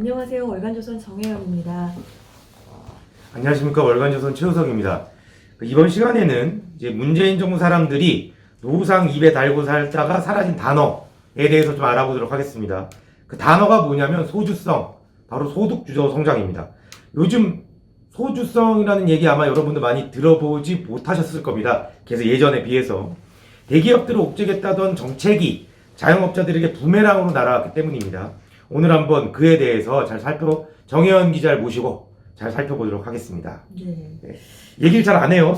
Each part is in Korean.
안녕하세요. 월간조선 정혜영입니다. 안녕하십니까. 월간조선 최우석입니다. 이번 시간에는 이제 문재인 정부 사람들이 노후상 입에 달고 살다가 사라진 단어에 대해서 좀 알아보도록 하겠습니다. 그 단어가 뭐냐면 소주성, 바로 소득주도 성장입니다. 요즘 소주성이라는 얘기 아마 여러분들 많이 들어보지 못하셨을 겁니다. 그래서 예전에 비해서 대기업들을 옥죄겠다던 정책이 자영업자들에게 부메랑으로 날아왔기 때문입니다. 오늘 한번 그에 대해서 정혜연 기자를 모시고 잘 살펴보도록 하겠습니다. 네. 얘기를 잘 안 해요.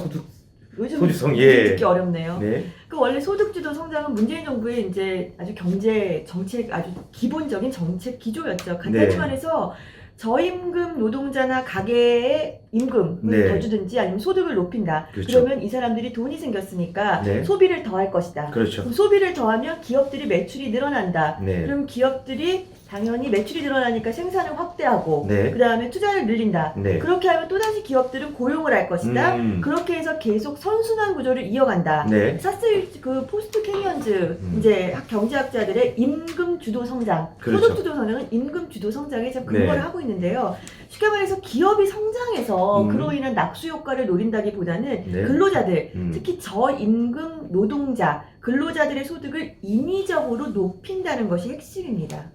요즘 소주성, 듣기 어렵네요. 네. 그 원래 소득주도 성장은 문재인 정부의 이제 아주 경제 정책 아주 기본적인 정책 기조였죠. 간단히 네. 말해서 저임금 노동자나 가게의 임금을 네. 더 주든지 아니면 소득을 높인다. 그렇죠. 그러면 이 사람들이 돈이 생겼으니까 네. 소비를 더 할 것이다. 그렇죠. 그럼 소비를 더하면 기업들이 매출이 늘어난다. 네. 그럼 기업들이 당연히 매출이 늘어나니까 생산을 확대하고 네. 그 다음에 투자를 늘린다. 네. 그렇게 하면 또다시 기업들은 고용을 할 것이다. 그렇게 해서 계속 선순환 구조를 이어간다. 네. 사실 그 포스트 케이언즈 이제 경제학자들의 임금 주도 성장, 그렇죠. 소득 주도 성장은 임금 주도 성장에 좀 근거를 네. 하고 있는데요. 쉽게 말해서 기업이 성장해서 그로 인한 낙수 효과를 노린다기보다는 네. 근로자들, 특히 저임금 노동자, 근로자들의 소득을 인위적으로 높인다는 것이 핵심입니다.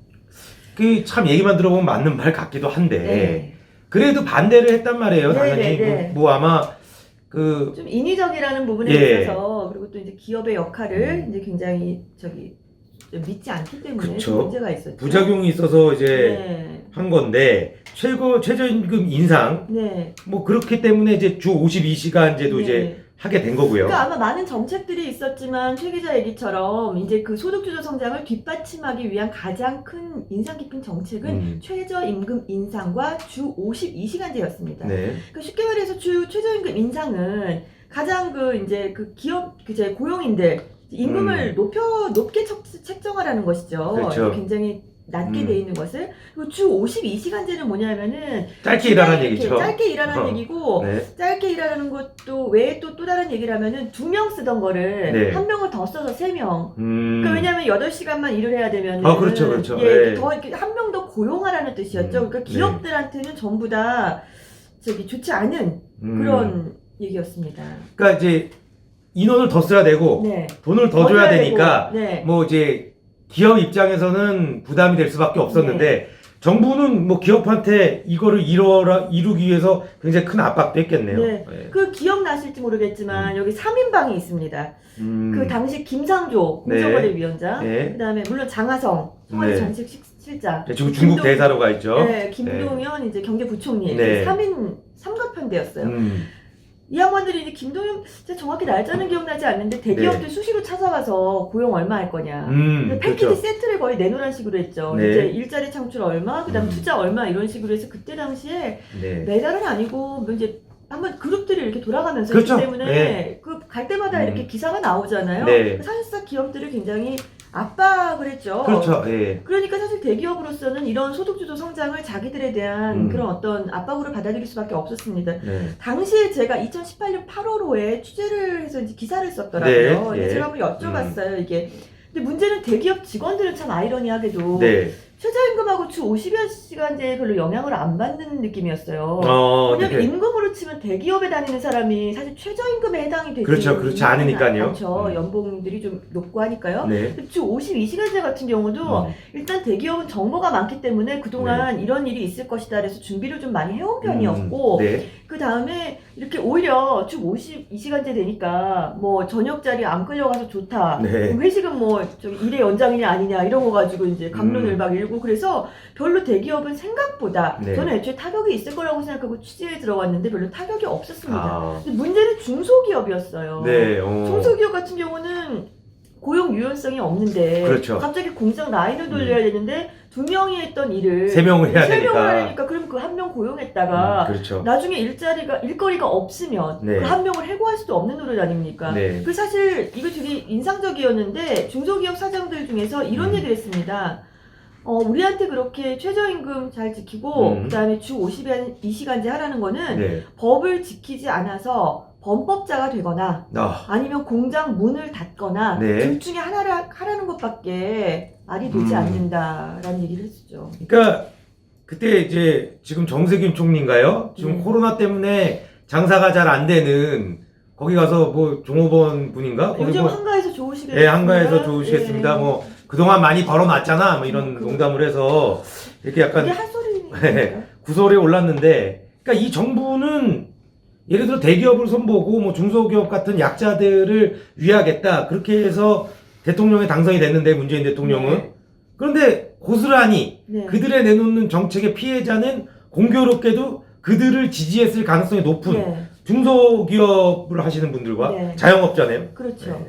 그 참 얘기만 들어보면 맞는 말 같기도 한데 네. 그래도 반대를 했단 말이에요. 네, 당연히 네, 네. 뭐 아마 그 좀 인위적이라는 부분에 예. 있어서 그리고 또 이제 기업의 역할을 이제 굉장히 좀 믿지 않기 때문에 그쵸. 문제가 있었죠. 부작용이 있어서 이제 네. 한 건데 최저임금 인상 네. 뭐 그렇기 때문에 이제 주 52시간제도 네. 이제 하게 된 거고요. 그러니까 아마 많은 정책들이 있었지만 최 기자 얘기처럼 이제 그 소득주도 성장을 뒷받침하기 위한 가장 큰 인상 깊은 정책은 최저임금 인상과 주 52시간제였습니다. 네. 그러니까 쉽게 말해서 최저임금 인상은 가장 이제 기업 고용인들 임금을 높게 책정하라는 것이죠. 그렇죠. 굉장히 낮게 돼 있는 것을. 그리고 주 52시간제는 뭐냐면은 짧게 일하라는 얘기죠. 짧게 일하는 얘기고 네. 짧게 일하는 것도 외에 또 다른 얘기를 하면은 2명 쓰던 거를 네. 1명을 더 써서 3명. 그러니까 왜냐면 8시간만 일을 해야 되면은 그렇죠, 그렇죠. 예, 네. 더 이렇게 1명 더 고용하라는 뜻이었죠. 그러니까 기업들한테는 전부 다 좋지 않은 그런 얘기였습니다. 그러니까 이제 인원을 더 써야 되고 네. 돈을 더 줘야 되니까 네. 뭐 이제 기업 입장에서는 부담이 될 수밖에 없었는데 정부는 뭐 기업한테 이거를 이루기 위해서 굉장히 큰 압박도 했겠네요. 네. 네. 그 기억나실지 모르겠지만 여기 3인방이 있습니다. 그 당시 김상조 공정거래위원장, 네. 그다음에 물론 장하성 청와대 네. 전직실장, 중국 대사로 가 있죠. 네, 김동연 이제 경제부총리, 네. 3인 삼각편대였어요. 이 양반들이 이제 김동연 제가 정확히 날짜는 기억나지 않는데 대기업들 수시로 찾아와서 고용 얼마 할 거냐, 패키지 그렇죠. 세트를 거의 내놓으란 식으로 했죠. 네. 이제 일자리 창출 얼마, 그다음 투자 얼마 이런 식으로 해서 그때 당시에 네. 매달은 아니고 뭐 이제 한번 그룹들이 이렇게 돌아가면서 그렇죠. 있기 때문에 네. 그 갈 때마다 이렇게 기사가 나오잖아요. 네. 사실상 기업들을 굉장히 압박을 했죠. 그렇죠. 예. 그러니까 사실 대기업으로서는 이런 소득주도 성장을 자기들에 대한 그런 어떤 압박으로 받아들일 수밖에 없었습니다. 네. 당시에 제가 2018년 8월호에 취재를 해서 이제 기사를 썼더라고요. 네, 근데 예. 제가 한번 여쭤봤어요. 이게. 근데 문제는 대기업 직원들은 참 아이러니하게도 네. 최저임금하고 주 50시간제에 별로 영향을 안 받는 느낌이었어요. 왜냐면 네. 임금으로 치면 대기업에 다니는 사람이 사실 최저임금에 해당이 되지 그렇죠. 그렇지 않으니까요. 않죠. 연봉들이 좀 높고 하니까요. 네. 주 52시간제 같은 경우도 일단 대기업은 정보가 많기 때문에 그동안 이런 일이 있을 것이다 그래서 준비를 좀 많이 해온 편이었고 네. 그 다음에 이렇게 오히려 주 52시간제 되니까 뭐 저녁 자리 안 끌려가서 좋다. 네. 회식은 뭐 저기 일의 연장이냐 아니냐 이런 거 가지고 이제 갑론을 막 일고 그래서 별로 대기업은 생각보다 네. 저는 애초에 타격이 있을 거라고 생각하고 취재에 들어갔는데 별로 타격이 없었습니다. 근데 문제는 중소기업이었어요. 네. 중소기업 같은 경우는 고용 유연성이 없는데 그렇죠. 갑자기 공장 라인을 돌려야 되는데 2명이 했던 일을 3명을 해야 3명을 되니까. 하니까 그럼 그 1명 고용했다가 그렇죠. 나중에 일거리가 없으면 네. 그 1명을 해고할 수도 없는 노릇 아닙니까? 네. 그 사실 이거 되게 인상적이었는데 중소기업 사장들 중에서 이런 얘기를 했습니다. 우리한테 그렇게 최저임금 잘 지키고 그다음에 주 52시간제 하라는 거는 네. 법을 지키지 않아서 범법자가 되거나 아니면 공장 문을 닫거나 네. 둘 중에 하나를 하라는 것밖에 말이 되지 않는다라는 얘기를 했었죠. 그러니까 그때 이제 지금 정세균 총리인가요? 지금 코로나 때문에 장사가 잘 안 되는 거기 가서 뭐 종업원 분인가? 거기 요즘 뭐 한가해서 좋으시겠습니다. 예, 한가해서 좋으시겠습니다. 뭐 그동안 많이 벌어놨잖아. 뭐 이런 농담을 해서 이렇게 약간 이게 핫소리니까. 구설에 올랐는데, 그러니까 이 정부는 예를 들어 대기업을 손보고 뭐 중소기업 같은 약자들을 위하겠다 그렇게 해서 대통령에 당선이 됐는데 문재인 대통령은 네. 그런데 고스란히 네. 그들의 내놓는 정책의 피해자는 공교롭게도 그들을 지지했을 가능성이 높은 네. 중소기업을 하시는 분들과 네. 자영업자네요. 그렇죠. 네.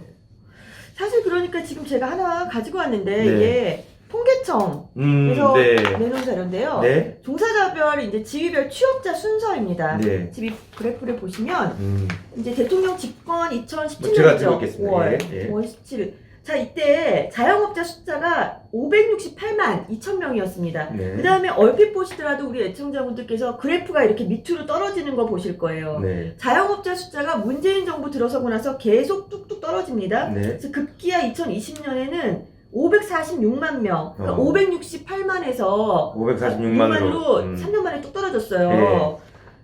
사실 그러니까 지금 제가 하나 가지고 왔는데 네. 이게 통계청에서 네. 내놓은 자료인데요. 네. 종사자별 이제 지위별 취업자 순서입니다. 네. 지금 그래프를 보시면 이제 대통령 집권 제가 2017년이죠. 들고 있겠습니다. 5월, 예. 5월 17일. 자, 이때 자영업자 숫자가 568만 2천 명이었습니다. 네. 그 다음에 얼핏 보시더라도 우리 애청자분들께서 그래프가 이렇게 밑으로 떨어지는 거 보실 거예요. 네. 자영업자 숫자가 문재인 정부 들어서고 나서 계속 뚝뚝 떨어집니다. 네. 그래서 급기야 2020년에는 546만 명, 그러니까 568만에서 546만으로 3년 만에 뚝 떨어졌어요. 네.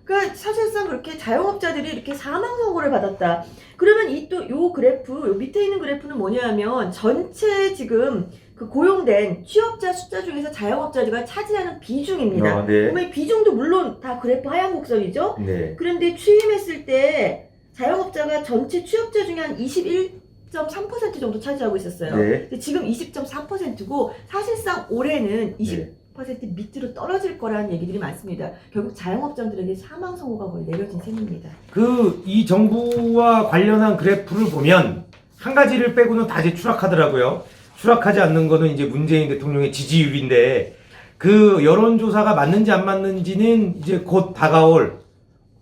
그러니까 사실상 그렇게 자영업자들이 이렇게 사망 선고를 받았다. 그러면 이 또 요 그래프, 요 밑에 있는 그래프는 뭐냐면 전체 지금 그 고용된 취업자 숫자 중에서 자영업자가 차지하는 비중입니다. 네. 보면 이 비중도 물론 다 그래프 하얀 곡선이죠. 네. 그런데 취임했을 때 자영업자가 전체 취업자 중에 한 21.3% 정도 차지하고 있었어요. 네. 근데 지금 20.4%고 사실상 올해는 20% 밑으로 떨어질 거라는 얘기들이 많습니다. 결국 자영업자들에게 사망 선고가 거의 내려진 셈입니다. 이 정부와 관련한 그래프를 보면 한 가지를 빼고는 다 이제 추락하더라고요. 추락하지 않는 거는 이제 문재인 대통령의 지지율인데 그 여론조사가 맞는지 안 맞는지는 이제 곧 다가올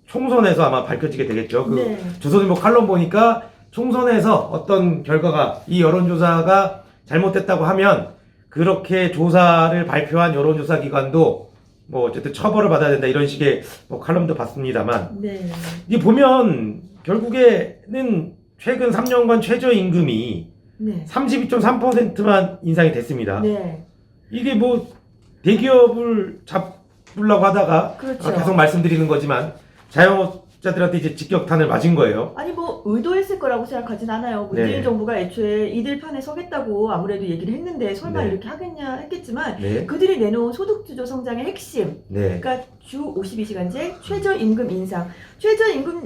총선에서 아마 밝혀지게 되겠죠. 네. 조선일보 칼럼 보니까 총선에서 어떤 결과가 이 여론조사가 잘못됐다고 하면 그렇게 조사를 발표한 여론조사 기관도 뭐 어쨌든 처벌을 받아야 된다 이런 식의 뭐 칼럼도 봤습니다만 네. 이 보면 결국에는 최근 3년간 최저임금이 네. 32.3%만 인상이 됐습니다. 네. 이게 뭐 대기업을 잡으려고 하다가 그렇죠. 계속 말씀드리는 거지만 자영업자들한테 이제 직격탄을 맞은 거예요. 아니 뭐 의도했을 거라고 생각하진 않아요. 문재인 네. 정부가 애초에 이들 편에 서겠다고 아무래도 얘기를 했는데 설마 네. 이렇게 하겠냐 했겠지만 네. 그들이 내놓은 소득주도 성장의 핵심, 네. 그러니까 주 52시간제 최저임금 인상. 최저임금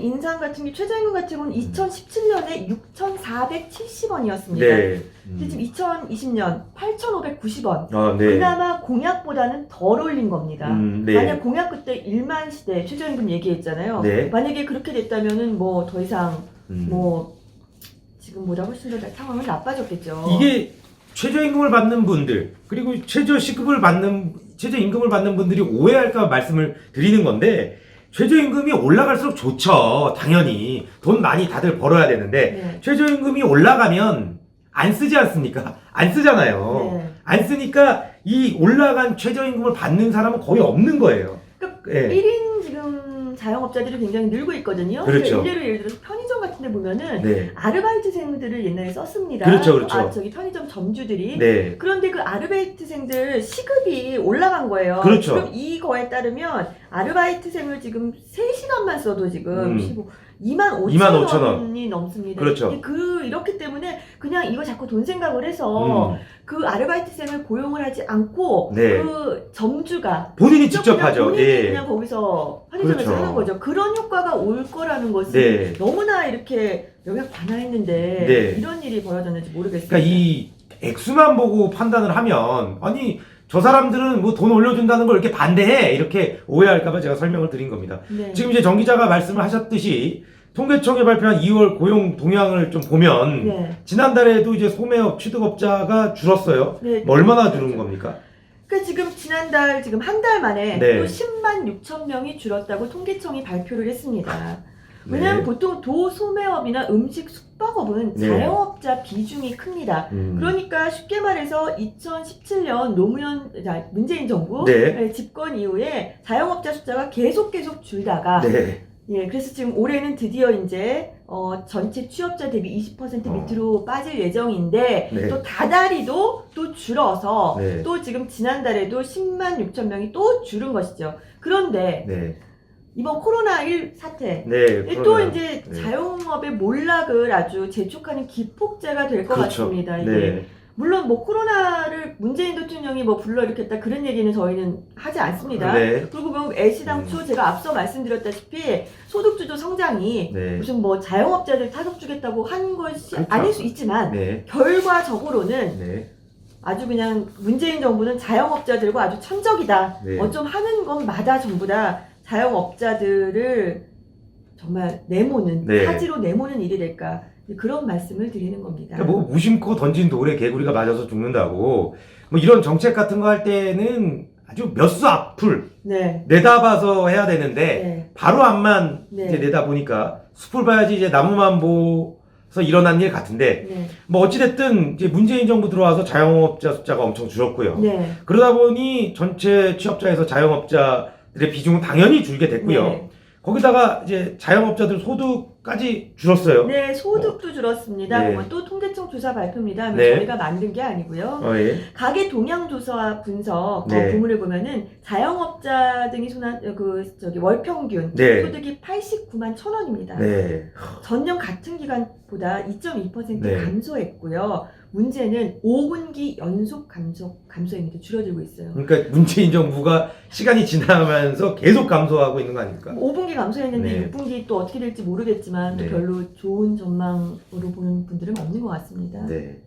같은 경우는 2017년에 6,470원이었습니다. 네. 근데 지금 2020년 8,590원. 아, 네. 그나마 공약보다는 덜 올린 겁니다. 네. 만약 공약 그때 1만 시대 최저임금 얘기했잖아요. 네. 만약에 그렇게 됐다면은 뭐 더 이상 음. 뭐 지금보다 훨씬 더 상황은 나빠졌겠죠. 이게 최저임금을 받는 분들 그리고 최저임금을 받는 분들이 오해할까 말씀을 드리는 건데 최저임금이 올라갈수록 좋죠. 당연히 돈 많이 다들 벌어야 되는데 네. 최저임금이 올라가면 안 쓰지 않습니까? 안 쓰잖아요. 네. 안 쓰니까 이 올라간 최저임금을 받는 사람은 거의 없는 거예요. 그러니까 예. 1인 지금 자영업자들이 굉장히 늘고 있거든요. 그렇죠. 그러니까 예를 들어서 편의점 같은 데 보면은 네. 아르바이트생들을 옛날에 썼습니다. 그렇죠, 그렇죠. 저기 편의점 점주들이. 네. 그런데 그 아르바이트생들 시급이 올라간 거예요. 그렇죠. 지금 이거에 따르면 아르바이트생을 지금 3시간만 써도 지금 25,000원이 넘습니다. 그렇죠. 이렇기 때문에 그냥 이거 자꾸 돈 생각을 해서 그 아르바이트생을 고용을 하지 않고 네. 그 점주가 본인이 직접 하죠. 본인이 예. 그냥 거기서 편의점에서 그렇죠. 하는 거죠. 그런 효과가 올 거라는 것이 네. 너무나 이렇게 영향 반하했는데 네. 이런 일이 벌어졌는지 모르겠습니다. 그러니까 이 액수만 보고 판단을 하면 아니 저 사람들은 뭐 돈 올려준다는 걸 이렇게 반대해 이렇게 오해할까봐 제가 설명을 드린 겁니다. 네. 지금 이제 정 기자가 말씀을 하셨듯이 통계청이 발표한 2월 고용 동향을 좀 보면 네. 지난달에도 이제 소매업 취득업자가 줄었어요. 네. 뭐 얼마나 줄은 겁니까? 그러니까 지금 지난달 지금 한 달 만에 네. 또 10만 6천 명이 줄었다고 통계청이 발표를 했습니다. 왜냐하면 네. 보통 도소매업이나 음식 숙박업은 네. 자영업자 비중이 큽니다. 그러니까 쉽게 말해서 2017년 문재인 정부 네. 집권 이후에 자영업자 숫자가 계속 줄다가 네. 예, 그래서 지금 올해는 드디어 이제 전체 취업자 대비 20% 어. 밑으로 빠질 예정인데 네. 또 다달이도 또 줄어서 네. 또 지금 지난달에도 10만 6천 명이 또 줄은 것이죠. 그런데 네. 이번 코로나1 사태 네. 또 코로나. 이제 네. 자영업의 몰락을 아주 재촉하는 기폭제가 될 것 그렇죠. 같습니다. 이게 네. 물론 뭐 코로나를 문재인 대통령이 뭐 불러일으켰다 그런 얘기는 저희는 하지 않습니다. 네. 그리고 뭐 애시당초 제가 앞서 말씀드렸다시피 소득주도 성장이 네. 무슨 뭐 자영업자들 타격 주겠다고 한 것이 그렇죠. 아닐 수 있지만 네. 결과적으로는 네. 아주 그냥 문재인 정부는 자영업자들과 아주 천적이다. 네. 어쩜 하는 것마다 전부 다 자영업자들을 정말 내모는 네. 사지로 내모는 일이 될까 그런 말씀을 드리는 겁니다. 그러니까 뭐 무심코 던진 돌에 개구리가 맞아서 죽는다고 뭐 이런 정책 같은 거 할 때는 아주 몇 수 앞을 네. 내다봐서 해야 되는데 네. 바로 앞만 네. 이제 내다보니까 숲을 봐야지 이제 나무만 보서 일어난 일 같은데 네. 뭐 어찌됐든 이제 문재인 정부 들어와서 자영업자 숫자가 엄청 줄었고요. 네. 그러다 보니 전체 취업자에서 자영업자들의 비중은 당연히 줄게 됐고요. 네. 거기다가 이제 자영업자들 소득까지 줄었어요. 네, 소득도 줄었습니다. 네. 보면 또 통계청 조사 발표입니다. 네. 저희가 만든 게 아니고요. 예. 가계 동향 조사 분석 네. 부문을 보면은 자영업자 등이 월 평균 네. 소득이 89만 1,000원입니다. 네. 전년 같은 기간보다 2.2% 네. 감소했고요. 문제는 5분기 연속 감소입니다. 줄어들고 있어요. 그러니까 문재인 정부가 시간이 지나면서 계속 감소하고 있는 거 아닙니까? 5분기 감소했는데 네. 6분기 또 어떻게 될지 모르겠지만 네. 별로 좋은 전망으로 보는 분들은 없는 것 같습니다. 네.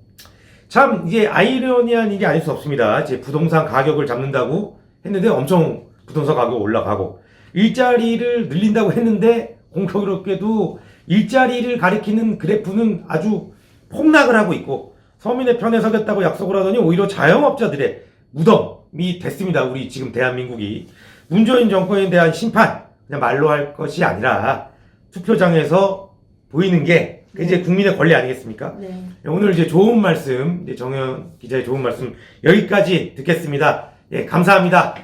참 이게 아이러니한 일이 아닐 수 없습니다. 이제 부동산 가격을 잡는다고 했는데 엄청 부동산 가격 올라가고 일자리를 늘린다고 했는데 공교롭게도 일자리를 가리키는 그래프는 아주 폭락을 하고 있고 서민의 편에 서겠다고 약속을 하더니 오히려 자영업자들의 무덤이 됐습니다. 우리 지금 대한민국이 문재인 정권에 대한 심판 그냥 말로 할 것이 아니라 투표장에서 보이는 게 이제 국민의 권리 아니겠습니까? 네. 오늘 이제 좋은 말씀, 정현 기자의 좋은 말씀 여기까지 듣겠습니다. 예, 감사합니다.